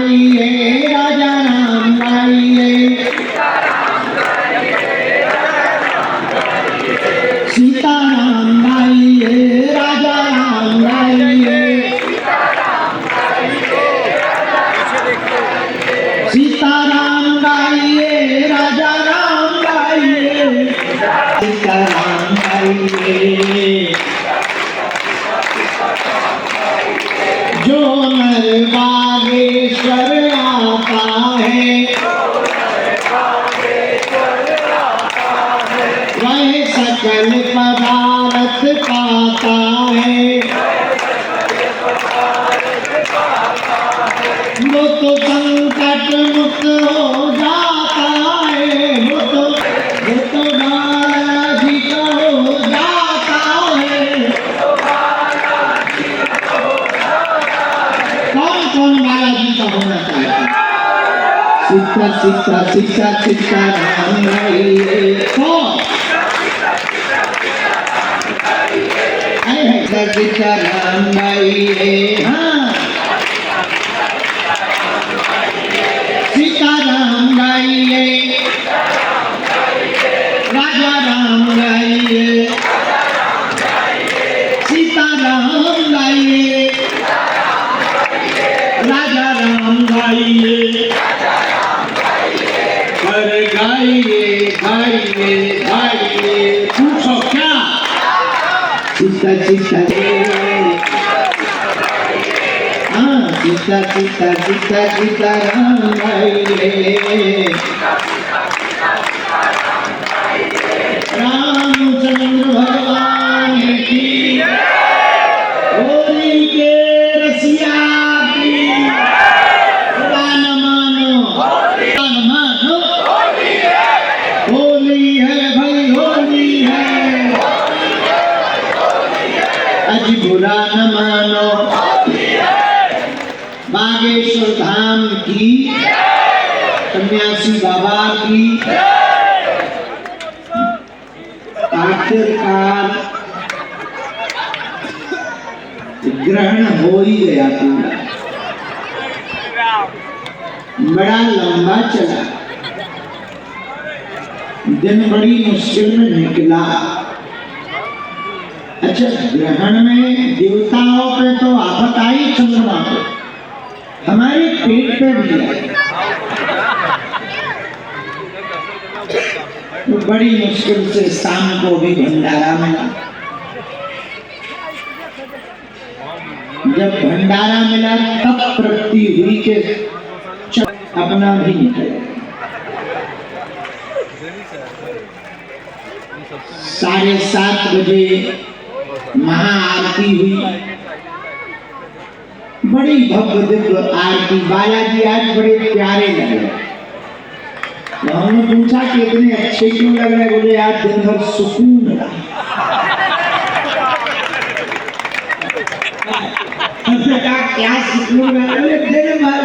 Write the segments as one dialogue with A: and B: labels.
A: गाइए राजा राम गाइए, सीताराम गाइए राजा राम गाइए, सीताराम गाइए राजा राम गाइए, सीताराम गाइए। जो नर बागेश्वर आता है वह सकल पदार्थ पाता है, वो तो संकट मुक्त हो जाता है, वो तो बालाजी का हो जाता है। कौन कौन बालाजी का होना चाहता है? सीता सीता सीता सीता राम गाइए। कौन? सीता राम गाइए। हाँ, सीता राम गाइए, राजा राम गाइए, सीता राम गाइए, राजा राम गाइए, पर गाइए गाइए गाइए। पूछो क्या? सीता सीता हाँ, सीता सीता सीता सीता राम गाइए। रामचंद्र भगवान की, होली के रसिया की, पुराण मानो होली है भाई, होली है, अज बुरा न मानो। बागेश्वर धाम की, सन्यासी बाबा की, आखिरकार ग्रहण हो ही गया पूरा। बड़ा लंबा चला, दिन बड़ी मुश्किल में निकला। अच्छा, ग्रहण में देवताओं पे तो आफत आई, चंद्रमा पे, हमारे पेट पे भी आई। तो बड़ी मुश्किल से शाम को भी भंडारा मिला। जब भंडारा मिला तब तृप्ति हुई के अपना भी निकल। 7:30 बजे महाआरती हुई, बड़ी भव्य दिव्य आरती। बालाजी आज बड़े प्यारे लगे। हमने पूछा कि इतने अच्छे क्यों लग रहे? बोले आज दिन भर सुकून रहा। हमने कहा क्या सुकून रहा? दिन भर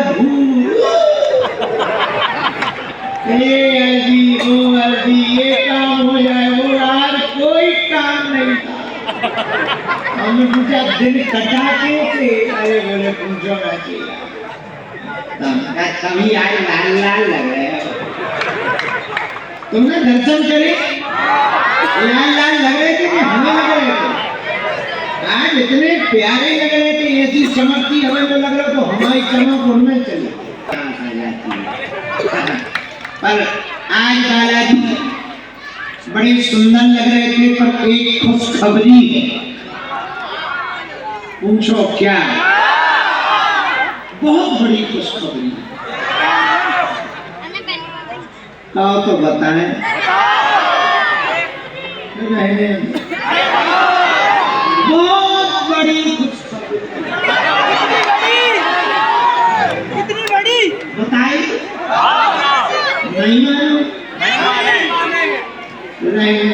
A: ये काम हो जाए, वो यार कोई काम नहीं था। हमने पूछा दिन कटा कैसे? अरे बोले पूछो ना चाहिए, कभी आज लाल लाल लग रहे हैं। तुमने दर्शन करे, लाल लाल लग रहे थे कि हमें लग रहे थे? आज इतने प्यारे लग रहे थे, ऐसी चमकती हमें जो लग रहा तो हमारी चमक उनमें चली पर आज बालाजी बड़े सुंदर लग रहे थे। पर एक खुशखबरी है। पूछो क्या? बहुत बड़ी खुशखबरी। कहो तो बताएं। बहुत बड़ी खुशखबरी। कितनी बड़ी? बताइए। नहीं मालूम? नहीं।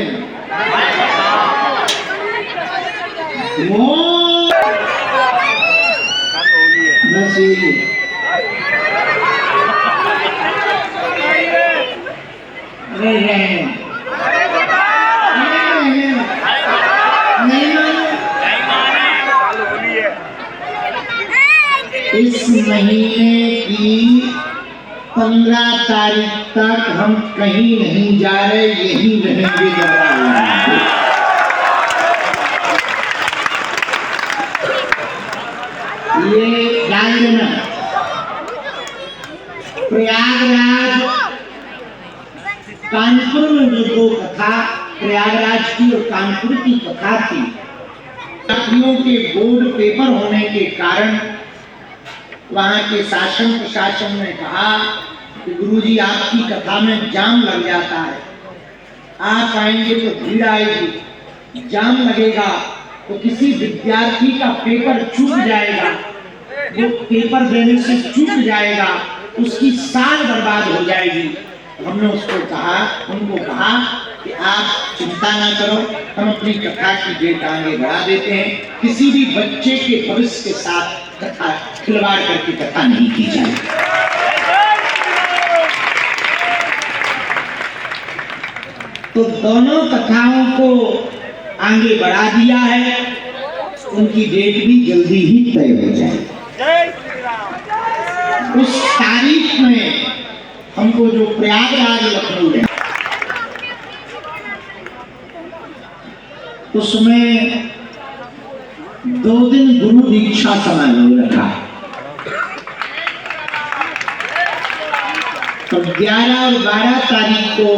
A: बस यही इस महीने की 15 तारीख तक हम कहीं नहीं जा रहे, यहीं रहेंगे दरबार। ये जान लेना, प्रयागराज कानपुर में जो दो कथा, प्रयागराज की और कानपुर की कथा थी, लखनऊ के बोर्ड पेपर होने के कारण वहां के शासन प्रशासन ने कहा कि गुरुजी आपकी कथा में जाम लग जाता है, आप आएंगे तो भीड़ आएगी, जाम लगेगा तो किसी विद्यार्थी का पेपर चूक जाएगा, वो पेपर देने से चूक जाएगा, उसकी साल बर्बाद हो जाएगी। हमने उनको कहा कि आप चिंता ना करो, हम अपनी कथा की डेट आगे बढ़ा देते हैं, किसी भी बच्चे के भविष्य के साथ कथा खिलवाड़ करके कथा नहीं की जाए। तो दोनों कथाओं को आगे बढ़ा दिया है, उनकी डेट भी जल्दी ही तय हो जाए। उस तारीख में हमको जो प्रयागराज लखनऊ है, उसमें 2 दिन गुरु दीक्षा समारोह रखा है। तो 11 और 12 तारीख को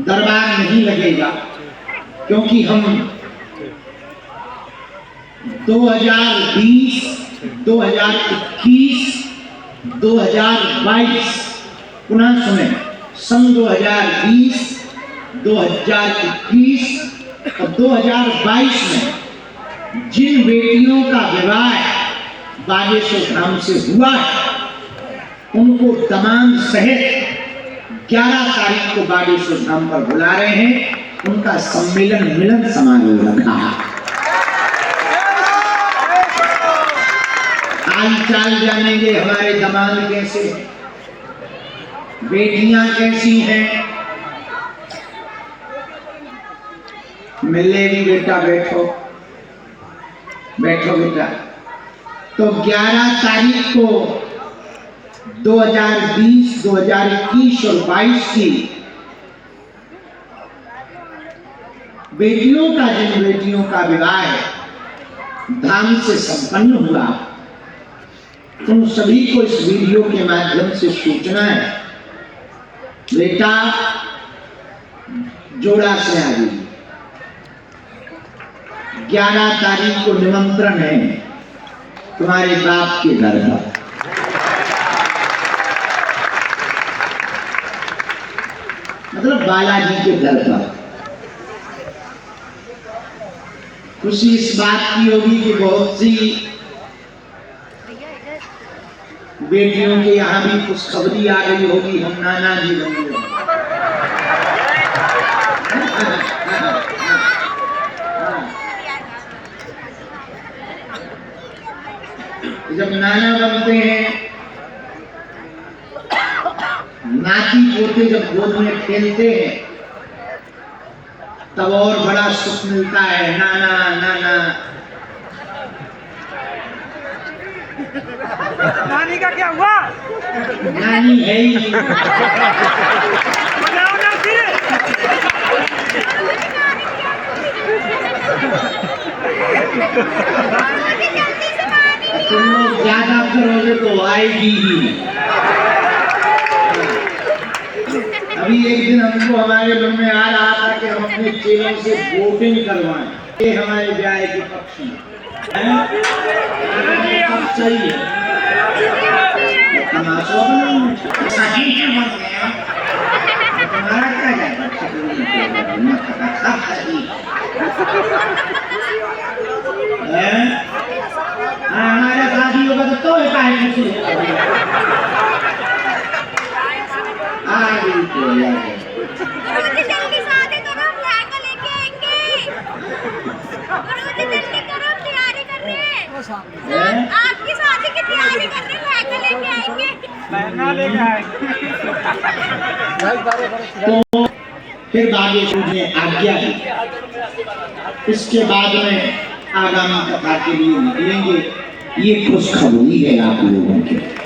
A: दरबार नहीं लगेगा, क्योंकि हम 2020, 2021, 2022 पुनः सुने, सन 2020, 2021 और 2022 में जिन बेटियों का विवाह बागेश्वर धाम से हुआ है, उनको तमाम सहित 11 तारीख को बागेश्वर धाम पर बुला रहे हैं, उनका सम्मेलन मिलन समारोह रखा है। हाल चाल जानेंगे, हमारे दामाद कैसे हैं, बेटियां कैसी हैं, मिलेगी बेटा, बैठो बैठो बेटा। तो 11 तारीख को 2020, 2021 और 22 की बेटियों का, जिन बेटियों का विवाह धाम से संपन्न हुआ, तुम सभी को इस वीडियो के माध्यम से सूचना है, बेटा जोड़ा से आ गई। 11 तारीख को निमंत्रण है तुम्हारे बाप के घर का। मतलब बालाजी के घर का। खुशी इस बात की होगी कि बहुत सी बेटियों के यहाँ भी खुशखबरी आ गई होगी, हम नाना जी बन गए। जब नाना बनते हैं, नाती पोते जब गोद में खेलते हैं, तब और बड़ा सुख मिलता है। नाना नाना
B: नानी का क्या हुआ?
A: नानी है ही नहीं।
B: बताओ ना फिर।
A: तुम लोग ज्यादा करोगे तो आएगी ही। अभी एक दिन हमको हमारे मन में आ रहा था कि हम अपने चेलों से वोटिंग करवाएं, ये हमारे ब्याह के पक्ष में सही है। तुम्हारा क्या जाएगा? हमारे शादी होगा तो
C: जल्दी शादी करो, हम लहंगा लेके आएंगे। जल्दी करो, तैयारी कर रहे हैं। आपकी शादी की तैयारी कर रहे हैं, लहंगा लेके आएंगे।
B: लहंगा लेके आएंगे।
A: तो फिर बागेश्वर ने आज्ञा दी। इसके बाद में आगामी कथा के लिए निकलेंगे। ये खुशखबरी है आप लोगों के।